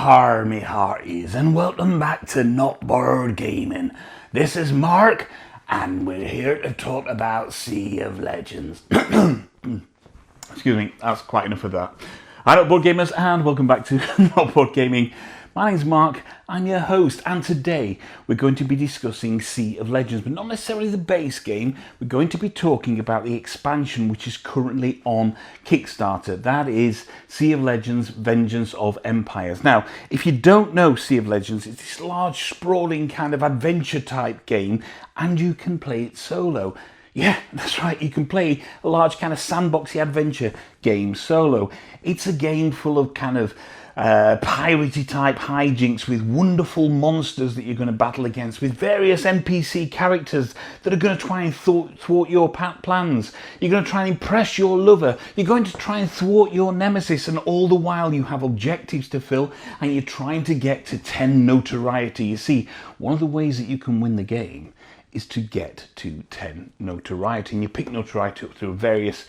Har me hearties, and welcome back to Not Bored Gaming. This is Mark, and we're here to talk about Sea of Legends. Excuse me, that's quite enough of that. Hi, Not Bored Gamers, and welcome back to Not Bored Gaming. My name's Mark, I'm your host, and today we're going to be discussing Sea of Legends, but not necessarily the base game. We're going to be talking about the expansion which is currently on Kickstarter. That is Sea of Legends, Vengeance of Empires. Now, if you don't know Sea of Legends, it's this large, sprawling kind of adventure type game, and you can play it solo. Yeah, that's right, you can play a large kind of sandboxy adventure game solo. It's a game full of kind of piratey type hijinks with wonderful monsters that you're going to battle against, with various NPC characters that are going to try and thwart your plans. You're going to try and impress your lover. You're going to try and thwart your nemesis, and all the while you have objectives to fill and you're trying to get to 10 notoriety. You see, one of the ways that you can win the game is to get to 10 notoriety, and you pick notoriety up through various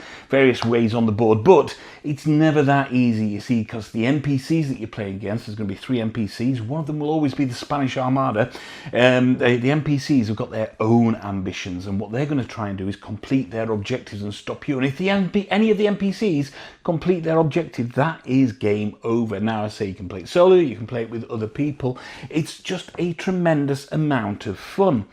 ways on the board, but it's never that easy, you see, because the NPCs that you're playing against, there's going to be 3 NPCs. One of them will always be the Spanish Armada. The NPCs have got their own ambitions, and what they're going to try and do is complete their objectives and stop you. And if any of the NPCs complete their objective, that is game over. Now, I say you can play it solo, you can play it with other people. It's just a tremendous amount of fun.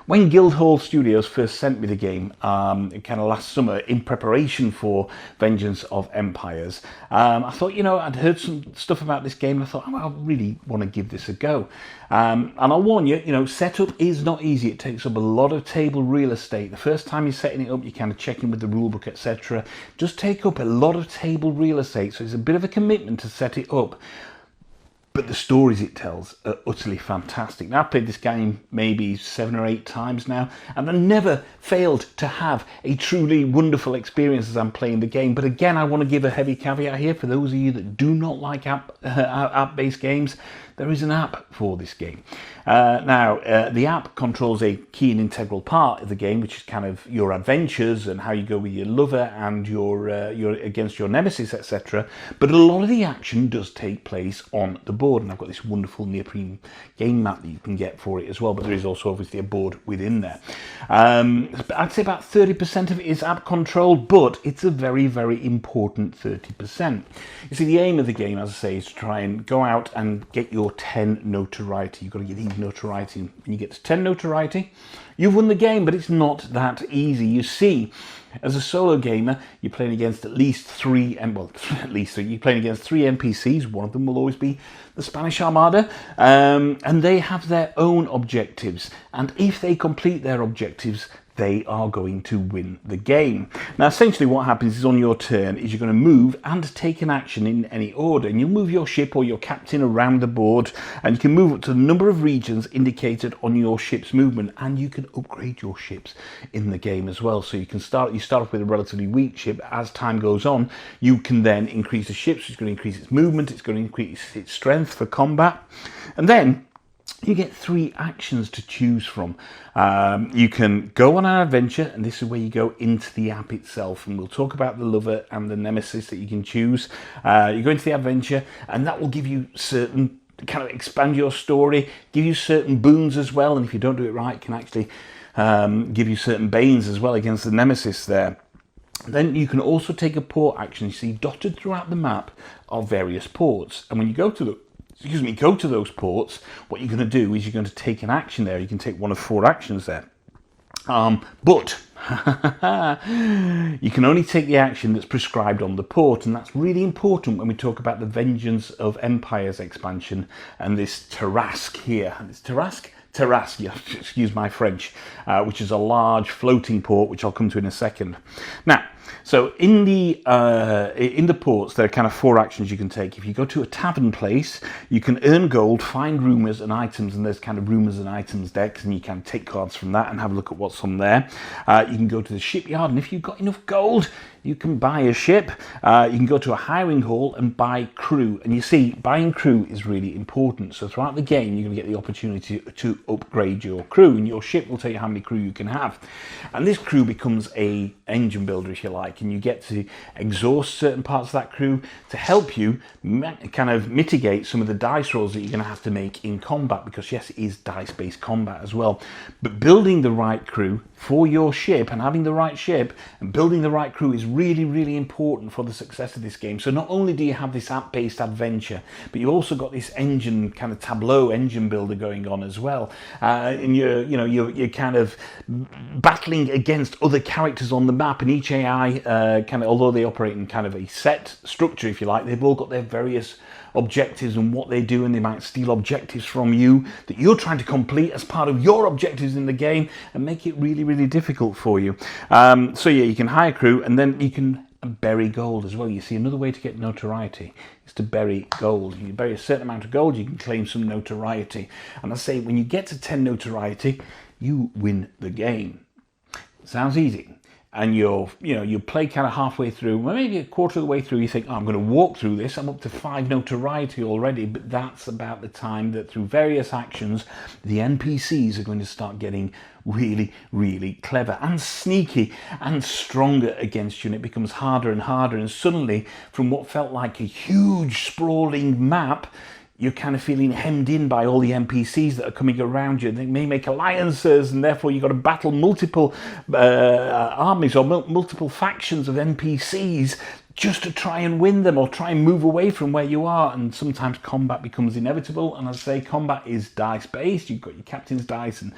When Guildhall Studios first sent me the game, kind of last summer, in preparation for Vengeance of Empires, I thought, you know, I'd heard some stuff about this game, and I thought, oh, I really want to give this a go. And I'll warn you, you know, setup is not easy. It takes up a lot of table real estate. The first time you're setting it up, you're kind of checking with the rulebook, etc. Just take up a lot of table real estate, so it's a bit of a commitment to set it up. But the stories it tells are utterly fantastic. Now, I've played this game maybe 7 or 8 times now, and I've never failed to have a truly wonderful experience as I'm playing the game. But again, I want to give a heavy caveat here for those of you that do not like app-based games. There is an app for this game. The app controls a key and integral part of the game, which is kind of your adventures and how you go with your lover and your against your nemesis, etc. But a lot of the action does take place on the board, and I've got this wonderful neoprene game map that you can get for it as well. But there is also obviously a board within there. I'd say about 30% of it is app controlled, but it's a very, very important 30%. You see, the aim of the game, as I say, is to try and go out and get your 10 notoriety. You've got to get these notoriety. When you get to 10 notoriety, you've won the game, but it's not that easy. You see, as a solo gamer, you're playing against at least 3, you're playing against 3 NPCs. One of them will always be the Spanish Armada, and they have their own objectives. And if they complete their objectives, they are going to win the game. Now, essentially what happens is on your turn is you're going to move and take an action in any order, and you'll move your ship or your captain around the board, and you can move up to the number of regions indicated on your ship's movement, and you can upgrade your ships in the game as well. So you start off with a relatively weak ship. As time goes on, you can then increase the ship, so it's going to increase its movement, it's going to increase its strength for combat, and then you get 3 actions to choose from. You can go on an adventure, and this is where you go into the app itself, and we'll talk about the lover and the nemesis that you can choose. You go into the adventure, and that will give you certain, kind of expand your story, give you certain boons as well, and if you don't do it right, it can actually give you certain banes as well against the nemesis there. Then you can also take a port action. You see, dotted throughout the map are various ports, and when you go to those ports, what you're going to do is you're going to take an action there. You can take one of 4 actions there. But you can only take the action that's prescribed on the port, and that's really important when we talk about the Vengeance of Empires expansion and this Tarasque here. And it's Tarasque, excuse my French, which is a large floating port, which I'll come to in a second. Now, so in the ports, there are kind of 4 actions you can take. If you go to a tavern place, you can earn gold, find rumours and items, and there's kind of rumours and items decks, and you can take cards from that and have a look at what's on there. You can go to the shipyard, and if you've got enough gold, you can buy a ship. You can go to a hiring hall and buy crew. And you see, buying crew is really important. So throughout the game, you're going to get the opportunity to upgrade your crew, and your ship will tell you how many crew you can have. And this crew becomes a engine builder, if you like, and you get to exhaust certain parts of that crew to help you kind of mitigate some of the dice rolls that you're going to have to make in combat, because yes, it is dice-based combat as well. But building the right crew for your ship and having the right ship and building the right crew is really, really important for the success of this game. So not only do you have this app-based adventure, but you've also got this engine kind of tableau engine builder going on as well, and you're kind of battling against other characters on the map, and each AI kind of, although they operate in kind of a set structure, if you like, they've all got their various objectives and what they do, and they might steal objectives from you that you're trying to complete as part of your objectives in the game and make it really, really difficult for you. So yeah, you can hire crew, and then you can bury gold as well. You see, another way to get notoriety is to bury gold. You bury a certain amount of gold, you can claim some notoriety, and I say when you get to 10 notoriety, you win the game. Sounds easy. And you play kind of halfway through, maybe a quarter of the way through, you think, oh, I'm going to walk through this, I'm up to 5 notoriety already. But that's about the time that through various actions, the NPCs are going to start getting really, really clever and sneaky and stronger against you, and it becomes harder and harder, and suddenly from what felt like a huge sprawling map, you're kind of feeling hemmed in by all the NPCs that are coming around you. They may make alliances, and therefore you've got to battle multiple armies or multiple factions of NPCs just to try and win them or try and move away from where you are. And sometimes combat becomes inevitable. And as I say, combat is dice based. You've got your captain's dice and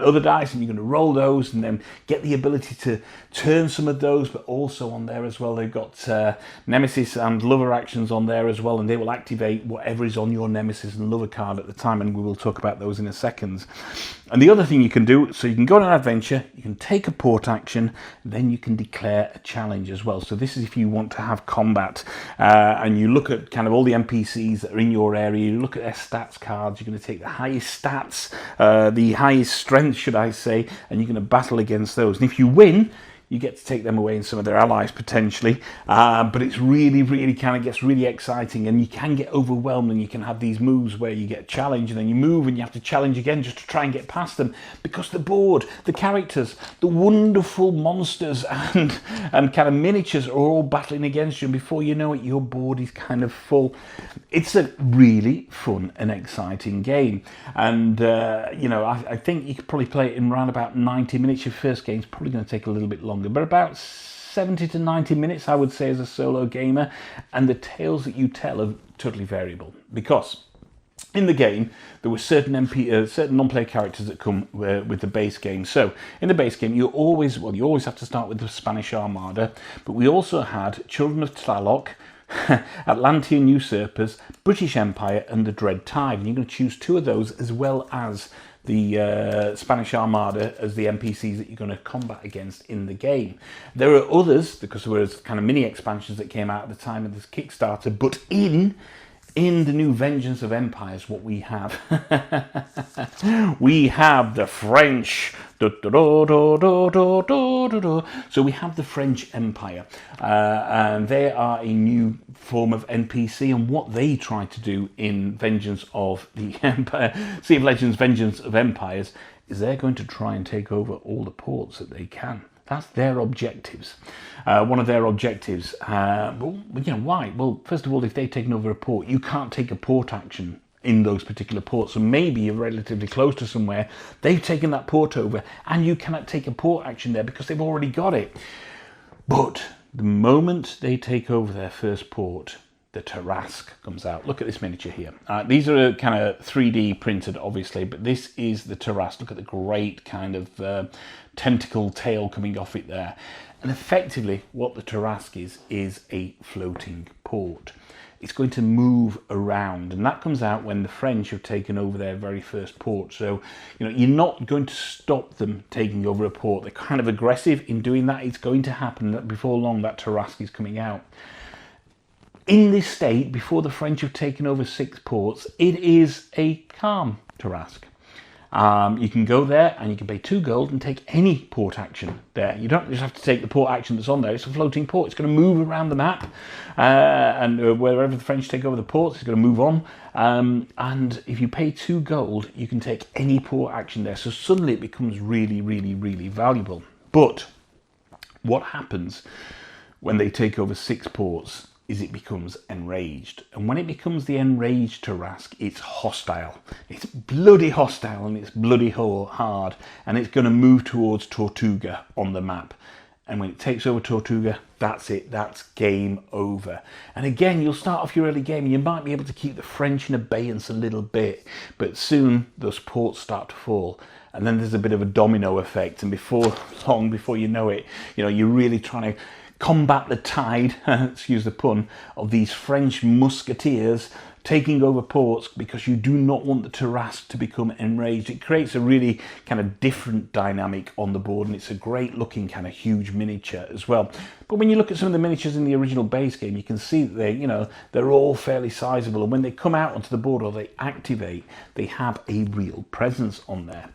other dice, and you're going to roll those and then get the ability to turn some of those. But also on there as well, they've got Nemesis and lover actions on there as well, and they will activate whatever is on your Nemesis and lover card at the time, and we will talk about those in a second. And the other thing you can do, so you can go on an adventure, you can take a port action, then you can declare a challenge as well. So this is if you want to have combat, and you look at kind of all the NPCs that are in your area, you look at their stats cards, you're going to take the highest stats, the highest strength, should I say, and you're going to battle against those. And if you win, you get to take them away and some of their allies potentially, but it's really, really kind of gets really exciting, and you can get overwhelmed, and you can have these moves where you get challenged and then you move and you have to challenge again just to try and get past them, because the board, the characters, the wonderful monsters and kind of miniatures are all battling against you, and before you know it, your board is kind of full. It's a really fun and exciting game, and I think you could probably play it in around about 90 minutes. Your first game's probably going to take a little bit longer, but about 70 to 90 minutes, I would say, as a solo gamer. And the tales that you tell are totally variable, because in the game there were certain non-player characters that come with the base game. So in the base game, you always have to start with the Spanish Armada, but we also had Children of Tlaloc, Atlantean Usurpers, British Empire, and the Dread Tide. And you're going to choose 2 of those, as well as the Spanish Armada, as the NPCs that you're going to combat against in the game. There are others, because there was kind of mini expansions that came out at the time of this Kickstarter, but in the new Vengeance of Empires, what we have, we have the French. So we have the French Empire, and they are a new form of NPC, and what they try to do in Vengeance of the Empire, Sea of Legends, Vengeance of Empires, is they're going to try and take over all the ports that they can. That's their objectives. One of their objectives. Why? Well, first of all, if they've taken over a port, you can't take a port action in those particular ports. So maybe you're relatively close to somewhere, they've taken that port over, and you cannot take a port action there because they've already got it. But the moment they take over their first port, the Tarasque comes out. Look at this miniature here. These are kind of 3D printed, obviously, but this is the Tarasque. Look at the great kind of tentacle tail coming off it there. And effectively, what the Tarasque is a floating port. It's going to move around, and that comes out when the French have taken over their very first port. So, you're not going to stop them taking over a port. They're kind of aggressive in doing that. It's going to happen that before long that Tarasque is coming out. In this state, before the French have taken over 6 ports, it is a calm Tarasque. You can go there and you can pay 2 gold and take any port action there. You don't just have to take the port action that's on there. It's a floating port. It's going to move around the map, and wherever the French take over the ports, it's going to move on. And if you pay 2 gold, you can take any port action there. So suddenly it becomes really, really, really valuable. But what happens when they take over 6 ports is it becomes enraged. And when it becomes the enraged Tarasque, it's hostile. It's bloody hostile and it's bloody hard. And it's going to move towards Tortuga on the map. And when it takes over Tortuga, that's it. That's game over. And again, you'll start off your early game. You might be able to keep the French in abeyance a little bit. But soon, those ports start to fall. And then there's a bit of a domino effect. And before long, before you know it, you're really trying to combat the tide, excuse the pun, of these French musketeers taking over ports, because you do not want the Tarasque to become enraged. It creates a really kind of different dynamic on the board, and it's a great looking kind of huge miniature as well. But when you look at some of the miniatures in the original base game, you can see that they're all fairly sizable, and when they come out onto the board or they activate, they have a real presence on there.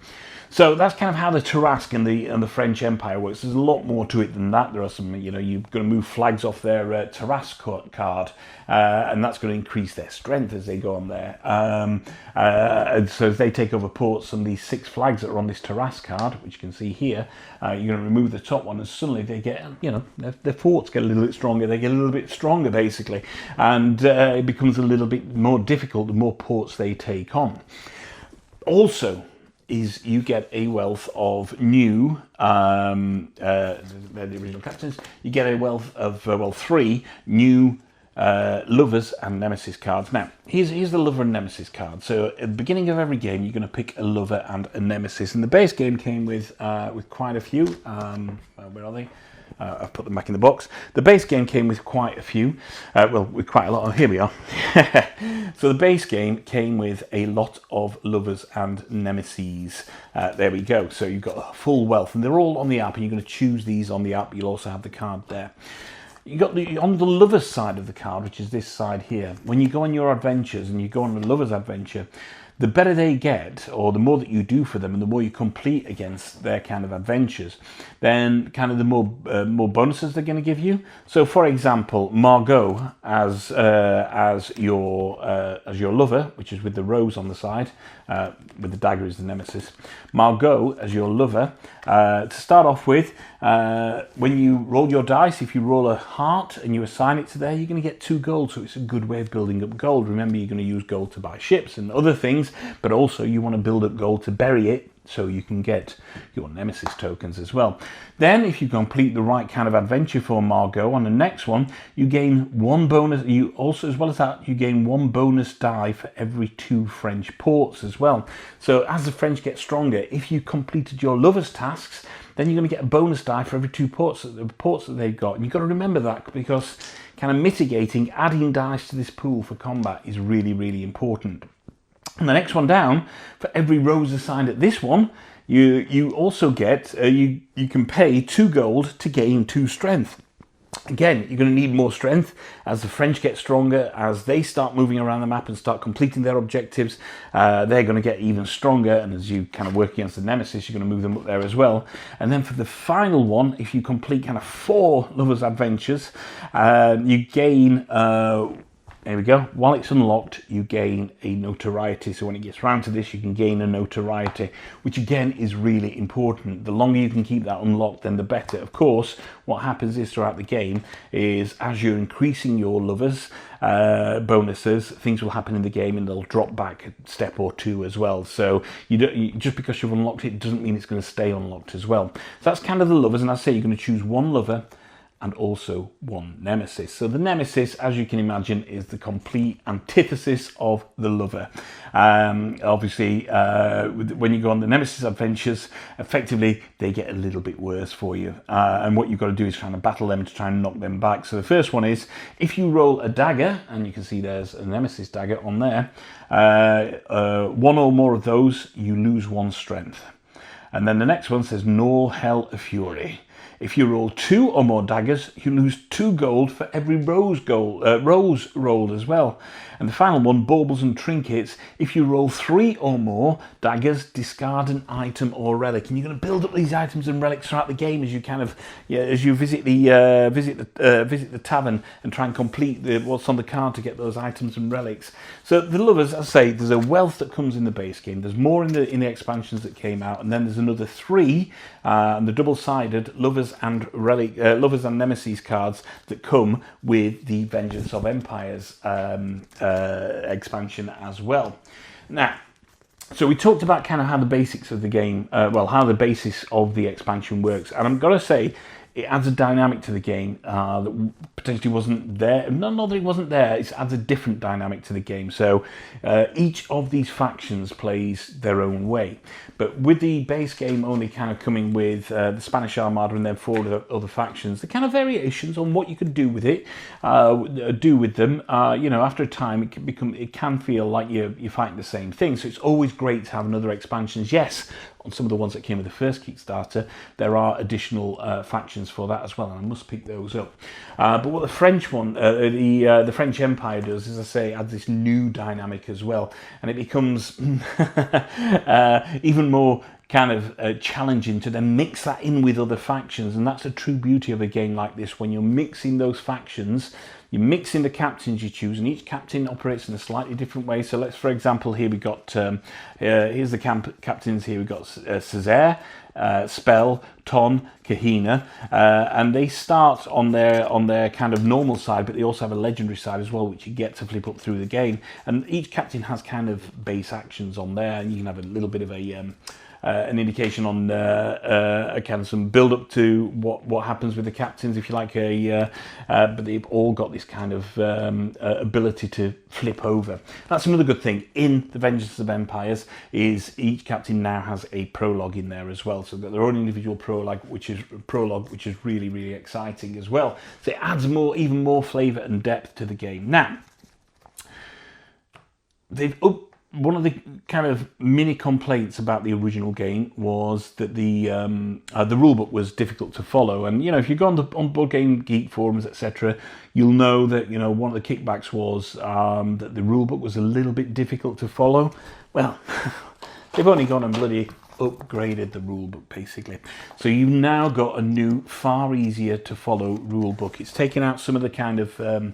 So that's kind of how the Tarasque and the French Empire works. There's a lot more to it than that. There are some, you're going to move flags off their Tarasque card, and that's going to increase their strength as they go on there. And so as they take over ports, some of these 6 flags that are on this Tarasque card, which you can see here, you're going to remove the top one, and suddenly they get, their forts get a little bit stronger. They get a little bit stronger, basically, and it becomes a little bit more difficult the more ports they take on. Also, is you get a wealth of new, the original captains, you get a wealth of, 3 new lovers and nemesis cards. Now, here's the lover and nemesis card. So at the beginning of every game, you're going to pick a lover and a nemesis. And the base game came with quite a few. Where are they? I've put them back in the box. The base game came with quite a few, with quite a lot of, here we are. So the base game came with a lot of lovers and nemesis. There we go. So you've got a full wealth, and they're all on the app, and you're going to choose these on the app. You'll also have the card there. You got on the lovers side of the card, which is this side here. When you go on your adventures and you go on a lover's adventure, the better they get, or the more that you do for them, and the more you complete against their kind of adventures, then kind of the more bonuses they're going to give you. So, for example, Margot as your lover, which is with the rose on the side, with the dagger is the nemesis. Margot as your lover. To start off with, when you roll your dice, if you roll a heart and you assign it to there, you're going to get 2 gold. So it's a good way of building up gold. Remember, you're going to use gold to buy ships and other things, but also you want to build up gold to bury it, so you can get your nemesis tokens as well. Then, if you complete the right kind of adventure for Margot on the next one, you gain 1 bonus. You also, as well as that, you gain 1 bonus die for every 2 French ports as well. So as the French get stronger, if you completed your lovers tasks, then you're going to get a bonus die for every 2 ports that they've got. And you've got to remember that, because kind of mitigating, adding dice to this pool for combat is really, really important. And the next one down, for every rose assigned at this one, you also get, you can pay 2 gold to gain 2 strength. Again, you're going to need more strength as the French get stronger, as they start moving around the map and start completing their objectives. They're going to get even stronger, and as you kind of work against the nemesis, you're going to move them up there as well. And then for the final one, if you complete kind of 4 lovers' adventures, you gain... there we go. While it's unlocked, you gain a notoriety. So when it gets round to this, you can gain a notoriety, which again is really important. The longer you can keep that unlocked, then the better. Of course, what happens is throughout the game is as you're increasing your lovers bonuses, things will happen in the game and they'll drop back a step or 2 as well. So just because you've unlocked it doesn't mean it's going to stay unlocked as well. So that's kind of the lovers, and I say you're going to choose 1 lover and also 1 nemesis. So the nemesis, as you can imagine, is the complete antithesis of the lover. Obviously, when you go on the nemesis adventures, effectively they get a little bit worse for you. And what you've got to do is try and battle them to try and knock them back. So the first one is, if you roll a dagger, and you can see there's a nemesis dagger on there, 1 or more of those, you lose 1 strength. And then the next one says, Gnaw Hell of Fury. If you roll 2 or more daggers, you lose 2 gold for every rose rolled as well. And the final one, Baubles and Trinkets. If you roll 3 or more daggers, discard an item or relic. And you're going to build up these items and relics throughout the game as you kind of, as you visit the tavern and try and complete what's on the card to get those items and relics. So the lovers, as I say, there's a wealth that comes in the base game. There's more in the expansions that came out, and then there's another 3, and the double-sided lovers lovers and lovers and Nemesis cards that come with the Vengeance of Empires expansion as well. Now, so we talked about kind of how the basics of the game, how the basis of the expansion works, and I'm gonna say it adds a dynamic to the game that potentially wasn't there. Not that it wasn't there, it adds a different dynamic to the game. So each of these factions plays their own way. But with the base game only kind of coming with the Spanish Armada and then 4 other factions, the kind of variations on what you could do with it, after a time it can feel like you're fighting the same thing. So it's always great to have another expansions. Yes, on some of the ones that came with the first Kickstarter, there are additional factions for that as well, and I must pick those up. But what the French one, the French Empire does, as I say, adds this new dynamic as well, and it becomes even more kind of challenging to then mix that in with other factions, and that's the true beauty of a game like this. When you're mixing those factions, you're mixing the captains you choose, and each captain operates in a slightly different way. So let's, for example, here we got here's the captains. Here we got Césaire, Spell, Ton, Kahina, and they start on their kind of normal side, but they also have a legendary side as well, which you get to flip up through the game. And each captain has kind of base actions on there, and you can have a little bit of an indication on kind of some build up to what happens with the captains, if you like. But they've all got this kind of ability to flip over. That's another good thing in the Vengeance of Empires, is each captain now has a prologue in there as well, so they've got their own individual prologue, which is really, really exciting as well. So it adds even more flavour and depth to the game. Now, one of the kind of mini complaints about the original game was that the rulebook was difficult to follow. And if you go on Board Game Geek forums, etc., you'll know that one of the kickbacks was that the rulebook was a little bit difficult to follow. Well, they've only gone and bloody upgraded the rulebook basically. So you've now got a new, far easier to follow rulebook. It's taken out some of the kind of the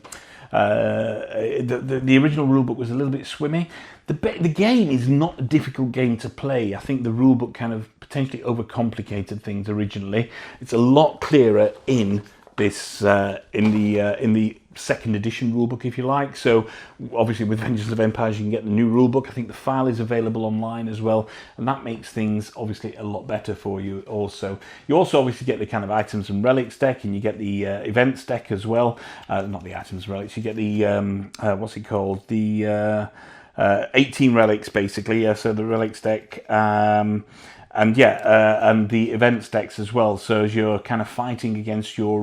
original rulebook was a little bit swimmy. The game is not a difficult game to play. I think the rulebook kind of potentially overcomplicated things originally. It's a lot clearer in this in the second edition rulebook, if you like. So obviously with Vengeance of Empires you can get the new rulebook. I think the file is available online as well, and that makes things obviously a lot better for you. Also, you also obviously get the kind of items and relics deck, and you get the events deck as well. Not the items and relics, you get the what's it called, the 18 relics basically. So the relics deck, and the events decks as well. So as you're kind of fighting against your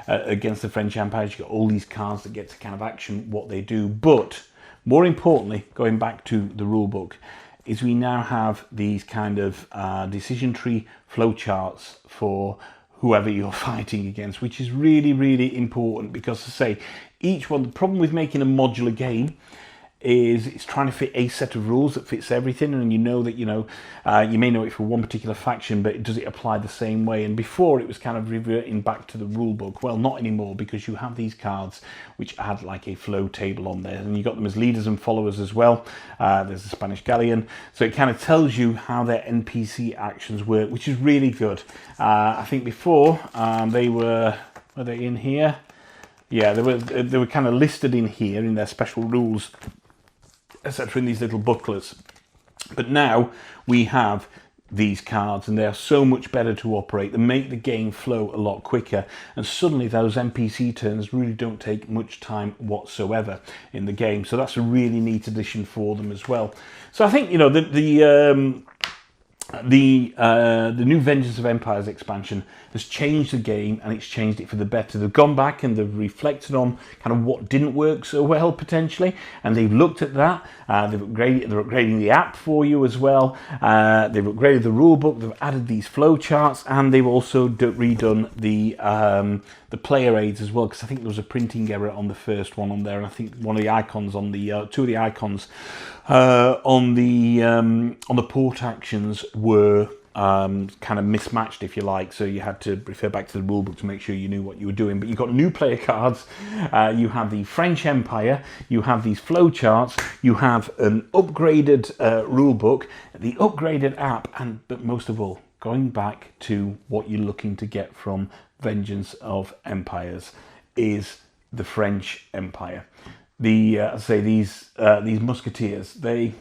against the French Empire, you got all these cards that get to kind of action what they do. But more importantly, going back to the rule book, is we now have these kind of decision tree flowcharts for whoever you're fighting against, which is really, really important, because to say each one, the problem with making a modular game is it's trying to fit a set of rules that fits everything, and you may know it for one particular faction, but does it apply the same way? And before it was kind of reverting back to the rule book. Well, not anymore, because you have these cards which add like a flow table on there, and you got them as leaders and followers as well. There's the Spanish Galleon, so it kind of tells you how their NPC actions work, which is really good. I think before were they in here? Yeah, they were kind of listed in here in their special rules, etc., in these little booklets. But now we have these cards, and they are so much better to operate. They make the game flow a lot quicker, and suddenly those NPC turns really don't take much time whatsoever in the game. So that's a really neat addition for them as well. So I think the new Vengeance of Empires expansion has changed the game, and it's changed it for the better. They've gone back and they've reflected on kind of what didn't work so well potentially, and they've looked at that. They're upgrading the app for you as well. They've upgraded the rule book. They've added these flow charts, and they've also redone the player aids as well, because I think there was a printing error on the first one on there, and I think one of the icons on the two of the icons on the port actions were kind of mismatched, if you like, so you had to refer back to the rulebook to make sure you knew what you were doing. But you've got new player cards, you have the French Empire, you have these flow charts, you have an upgraded rulebook, the upgraded app, but most of all, going back to what you're looking to get from Vengeance of Empires, is the French Empire. These musketeers, they're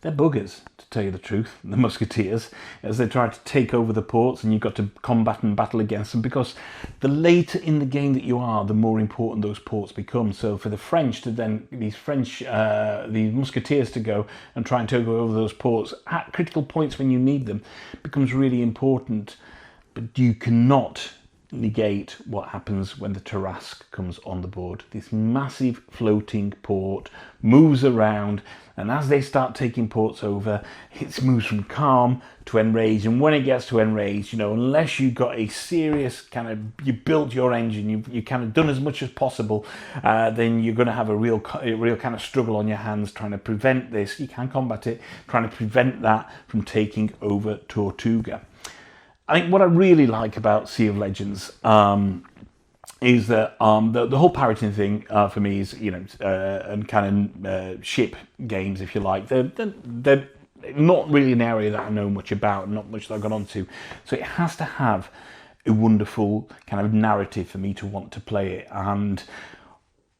buggers, to tell you the truth, the musketeers, as they try to take over the ports, and you've got to combat and battle against them, because the later in the game that you are, the more important those ports become. So for the French to then, these musketeers to go and try and take over those ports at critical points when you need them becomes really important. But you cannot negate what happens when the Tarasque comes on the board. This massive floating port moves around, and as they start taking ports over, it moves from calm to enraged. And when it gets to enraged, you know, unless you've got a serious kind of, you built your engine, you kind of done as much as possible, then you're going to have a real kind of struggle on your hands trying to prevent this. You can combat it, trying to prevent that from taking over Tortuga. I think what I really like about Sea of Legends is that the whole pirating thing for me is, you know, and kind of ship games, if you like. They're not really an area that I know much about, not much that I've got onto. So it has to have a wonderful kind of narrative for me to want to play it. And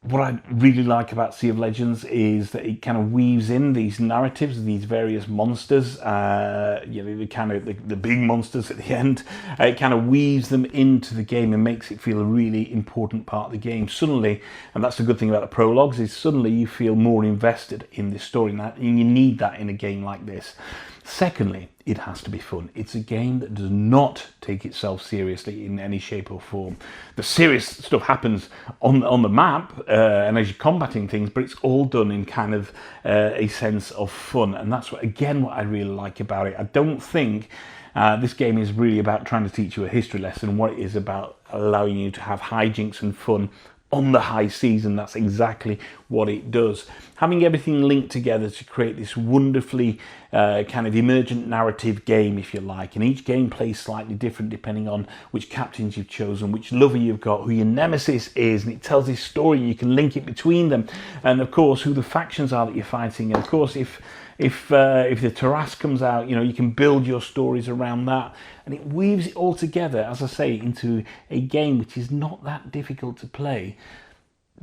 what I really like about Sea of Legends is that it kind of weaves in these narratives, these various monsters, you know, the big monsters at the end. It kind of weaves them into the game and makes it feel a really important part of the game. Suddenly, and that's the good thing about the prologues, is suddenly you feel more invested in this story, and you need that in a game like this. Secondly, it has to be fun. It's a game that does not take itself seriously in any shape or form. The serious stuff happens on the map and as you're combating things, but it's all done in kind of a sense of fun. And that's what I really like about it. I don't think this game is really about trying to teach you a history lesson. What it is about allowing you to have hijinks and fun on the high seas, and that's exactly what it does. Having everything linked together to create this wonderfully kind of emergent narrative game, if you like, and each game plays slightly different depending on which captains you've chosen, which lover you've got, who your nemesis is, and it tells this story and you can link it between them, and of course who the factions are that you're fighting. And of course if the Tarasque comes out, you know, you can build your stories around that, and it weaves it all together, as I say, into a game which is not that difficult to play.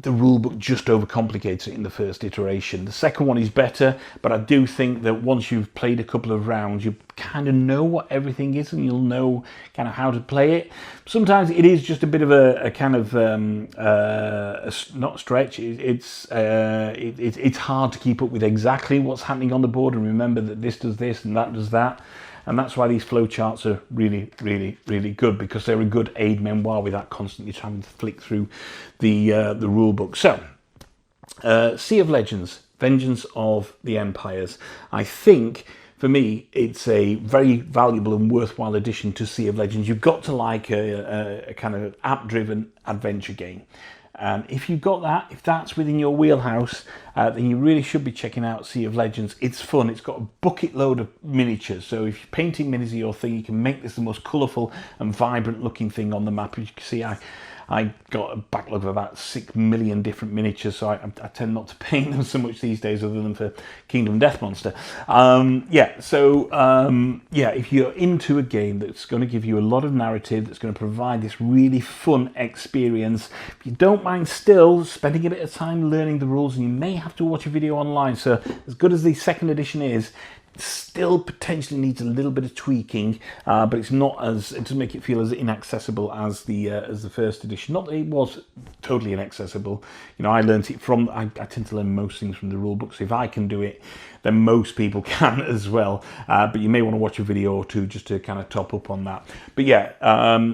The rulebook just overcomplicates it in the first iteration. The second one is better, but I do think that once you've played a couple of rounds, you kind of know what everything is, and you'll know kind of how to play it. Sometimes it is just a bit of a kind of not stretch. It's hard to keep up with exactly what's happening on the board and remember that this does this and that does that. And that's why these flowcharts are really, really, really good, because they're a good aid memoir without constantly trying to flick through the rule book. So, Sea of Legends, Vengeance of the Empires. I think, for me, it's a very valuable and worthwhile addition to Sea of Legends. You've got to like a kind of app-driven adventure game. And if you've got that, if that's within your wheelhouse, then you really should be checking out Sea of Legends. It's fun. It's got a bucket load of miniatures. So if you're painting minis are your thing, you can make this the most colourful and vibrant looking thing on the map. As you can see, I got a backlog of about 6 million different miniatures, so I tend not to paint them so much these days, other than for Kingdom Death Monster. If you're into a game that's going to give you a lot of narrative, that's going to provide this really fun experience, if you don't mind still spending a bit of time learning the rules, and you may have to watch a video online, so as good as the second edition is, still potentially needs a little bit of tweaking, but it doesn't make it feel as inaccessible as the first edition. Not that it was totally inaccessible. You know, I learned it from. I tend to learn most things from the rule books. If I can do it, then most people can as well. But you may want to watch a video or two just to kind of top up on that. But yeah,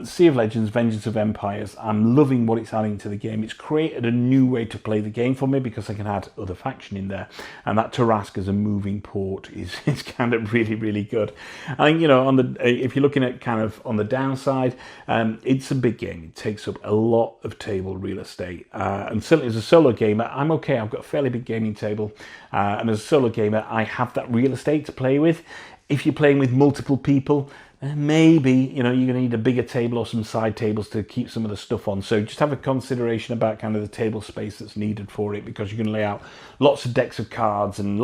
Sea of Legends, Vengeance of Empires. I'm loving what it's adding to the game. It's created a new way to play the game for me, because I can add other faction in there, and that Tarasque as a moving port is kind of really, really good. I think, you know, if you're looking at kind of on the downside, it's a big game. It takes up a lot of table real estate, and certainly as a solo gamer, I'm okay. I've got a fairly big gaming table, and as a solo gamer, I have that real estate to play with. If you're playing with multiple people, maybe, you know, you're going to need a bigger table or some side tables to keep some of the stuff on. So just have a consideration about kind of the table space that's needed for it, because you're going to lay out lots of decks of cards and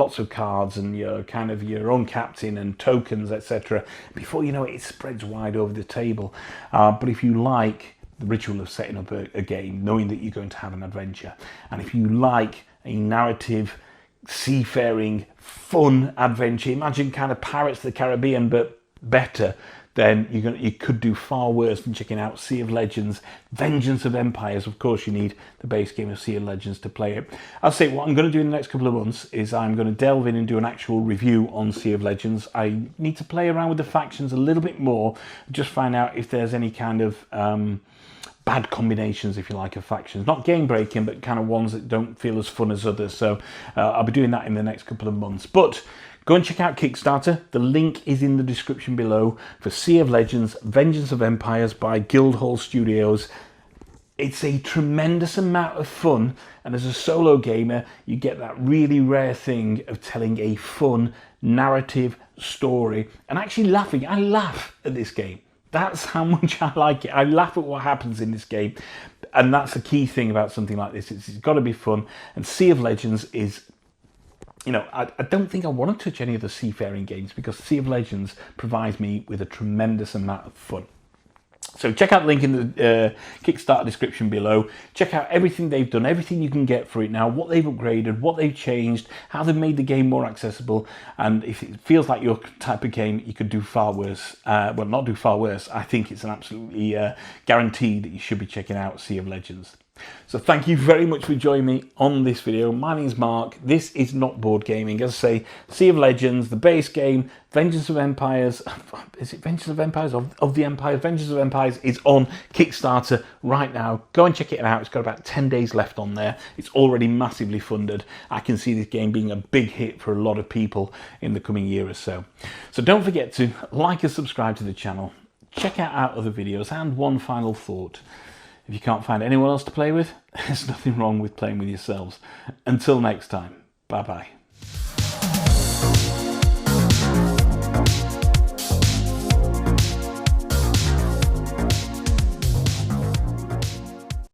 your kind of your own captain and tokens, etc. Before you know it, it spreads wide over the table. But if you like the ritual of setting up a game, knowing that you're going to have an adventure, and if you like a narrative, seafaring, fun adventure, imagine kind of Pirates of the Caribbean, but better, then you could do far worse than checking out Sea of Legends, Vengeance of Empires. Of course, you need the base game of Sea of Legends to play it. I'll say what I'm going to do in the next couple of months is I'm going to delve in and do an actual review on Sea of Legends. I need to play around with the factions a little bit more, just find out if there's any kind of bad combinations, if you like, of factions. Not game breaking, but kind of ones that don't feel as fun as others. So I'll be doing that in the next couple of months. But go and check out Kickstarter. The link is in the description below for Sea of Legends, Vengeance of Empires by Guildhall Studios. It's a tremendous amount of fun, and as a solo gamer, you get that really rare thing of telling a fun narrative story and actually laughing. I laugh at this game. That's how much I like it. I laugh at what happens in this game, and that's the key thing about something like this. It's got to be fun, and Sea of Legends is, you know, I don't think I want to touch any of the seafaring games, because Sea of Legends provides me with a tremendous amount of fun. So check out the link in the Kickstarter description below. Check out everything they've done, everything you can get for it now, what they've upgraded, what they've changed, how they've made the game more accessible. And if it feels like your type of game, you could do far worse. Well, not do far worse. I think it's an absolutely guarantee that you should be checking out Sea of Legends. So thank you very much for joining me on this video. My name is Mark. This is Not Board Gaming. As I say, Sea of Legends, the base game, Vengeance of Empires. Is it Vengeance of Empires? Of the Empires? Vengeance of Empires is on Kickstarter right now. Go and check it out. It's got about 10 days left on there. It's already massively funded. I can see this game being a big hit for a lot of people in the coming year or so. So don't forget to like and subscribe to the channel. Check out our other videos. And one final thought. If you can't find anyone else to play with, there's nothing wrong with playing with yourselves. Until next time, bye-bye.